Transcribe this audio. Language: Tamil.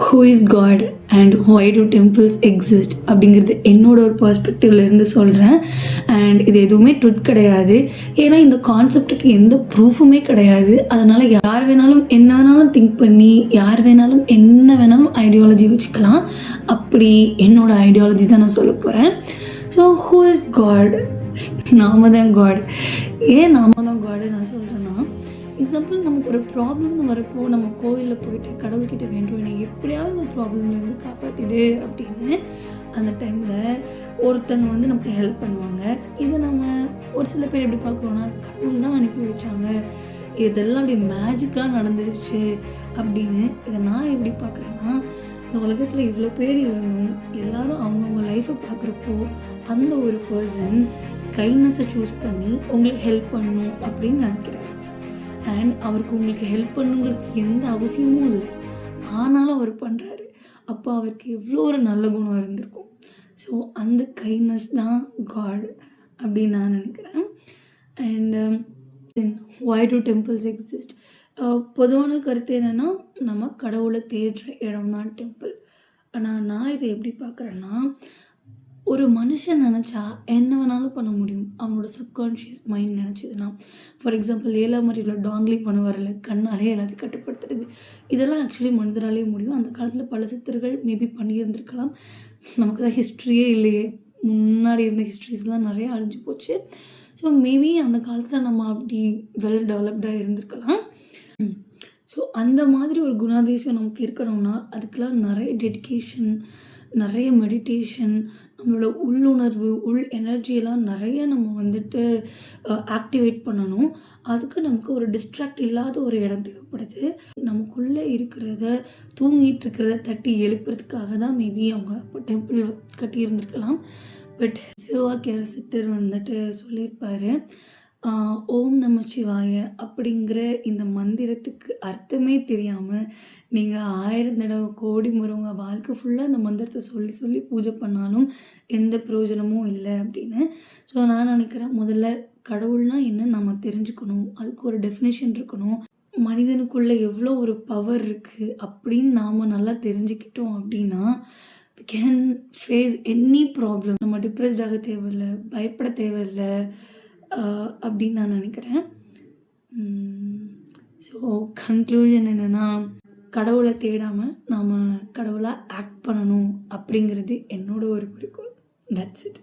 Who is God and why do temples exist அப்படிங்கிறது என்னோட ஒரு பர்ஸ்பெக்டிவ்லேருந்து சொல்கிறேன். அண்ட் இது எதுவுமே ட்ருத் கிடையாது. ஏன்னா இந்த கான்செப்டுக்கு எந்த ப்ரூஃபுமே கிடையாது. அதனால் யார் வேணாலும் என்ன வேணாலும் திங்க் பண்ணி யார் வேணாலும் என்ன வேணாலும் ஐடியாலஜி வச்சுக்கலாம். அப்படி என்னோட ஐடியாலஜி தான் நான் சொல்ல போகிறேன். So who is God? நாம தான் காட். ஏன் நாம தான் காடு நான் சொல்கிறேன்னா, எக்ஸாம்பிள் நமக்கு ஒரு ப்ராப்ளம்னு வரப்போ நம்ம கோவிலில் போயிட்டு கடவுள்கிட்ட வேண்டுவோம், என்னை எப்படியாவது இந்த ப்ராப்ளம்லேருந்து காப்பாற்றிடு அப்படின்னு. அந்த டைமில் ஒருத்தங்க வந்து நமக்கு ஹெல்ப் பண்ணுவாங்க. இதை நம்ம ஒரு சில பேர் எப்படி பார்க்குறோன்னா, கடவுள் தான் அனுப்பி வச்சாங்க, இதெல்லாம் அப்படி மேஜிக்காக நடந்துருச்சு அப்படின்னு. இதை நான் எப்படி பார்க்குறேன்னா, இந்த உலகத்தில் இவ்வளோ பேர் இருந்தும் எல்லாரும் அவங்கவுங்க லைஃப்பை பார்க்குறப்போ அந்த ஒரு பர்சன் கைண்ட்னஸை சூஸ் பண்ணி உங்களுக்கு ஹெல்ப் பண்ணணும் அப்படின்னு நினைக்கிறாரு. அண்ட் அவருக்கு உங்களுக்கு ஹெல்ப் பண்ணுங்கிறதுக்கு எந்த அவசியமும் இல்லை, ஆனாலும் அவர் பண்ணுறாரு. அப்போ அவருக்கு எவ்வளோ ஒரு நல்ல குணம் இருந்திருக்கும். ஸோ அந்த கைண்ட்னஸ் தான் காட் அப்படின்னு நான் நினைக்கிறேன். And then why do temples exist? பொதுவான கருத்து என்னென்னா, நம்ம கடவுளை தேடுற இடம் தான் டெம்பிள். ஆனால் நான் இதை எப்படி பார்க்குறேன்னா, ஒரு மனுஷன் நினச்சா என்ன வேணாலும் பண்ண முடியும், அவனோட சப்கான்ஷியஸ் மைண்ட் நினச்சிதுன்னா. ஃபார் எக்ஸாம்பிள் 7ஆம் அறிவில் டாங்லி பண்ண வரல, கண்ணாலே எல்லாத்தையும் கட்டுப்படுத்துறது, இதெல்லாம் ஆக்சுவலி மனிதராலே முடியும். அந்த காலத்தில் பல சித்தர்கள் மேபி பண்ணியிருந்திருக்கலாம். நமக்கு தான் ஹிஸ்ட்ரியே இல்லையே, முன்னாடி இருந்த ஹிஸ்ட்ரிஸ்லாம் நிறைய அழிஞ்சு போச்சு. ஸோ மேபி அந்த காலத்தில் நம்ம அப்படி வெல் டெவலப்டாக இருந்திருக்கலாம். ஸோ அந்த மாதிரி ஒரு குணாதிசயம் நமக்கு இருக்கணும்னா அதுக்கெலாம் நிறைய டெடிகேஷன், நிறைய மெடிடேஷன், நம்மளோட உள்ளுணர்வு, உள் எனர்ஜியெல்லாம் நிறைய நம்ம வந்துட்டு ஆக்டிவேட் பண்ணணும். அதுக்கு நமக்கு ஒரு டிஸ்ட்ராக்ட் இல்லாத ஒரு இடம் தேவைப்படுது. நமக்குள்ளே இருக்கிறத, தூங்கிட்டு இருக்கிறத தட்டி எழுப்புறதுக்காக தான் மேபி அவங்க அப்போ டெம்பிள் கட்டியிருந்திருக்கலாம். பட் சிவாக்கிய சித்தர் வந்துட்டு சொல்லியிருப்பார், ஓம் நமச்சிவாய அப்படிங்கிற இந்த மந்திரத்துக்கு அர்த்தமே தெரியாமல் நீங்கள் 1000 தடவை கோடி முறை உங்கள் வாழ்க்கை ஃபுல்லாக இந்த மந்திரத்தை சொல்லி சொல்லி பூஜை பண்ணாலும் எந்த பிரயோஜனமும் இல்லை அப்படின்னு. ஸோ நான் நினைக்கிறேன், முதல்ல கடவுள்னால் என்ன நம்ம தெரிஞ்சுக்கணும், அதுக்கு ஒரு டெஃபினேஷன் இருக்கணும், மனிதனுக்குள்ளே எவ்வளோ ஒரு பவர் இருக்குது அப்படின்னு நாம் நல்லா தெரிஞ்சுக்கிட்டோம் அப்படின்னா கேன் ஃபேஸ் எனி ப்ராப்ளம். நம்ம டிப்ரெஸ்டாக தேவையில்லை, பயப்பட தேவையில்லை அப்படின்னு நான் நினைக்கிறேன். ஸோ கன்க்ளூஷன் என்னென்னா, கடவுளை தேடாமல் நாம் கடவுளாக ஆக்ட் பண்ணணும் அப்படிங்கிறது என்னோட ஒரு குறிக்கோள். That's it.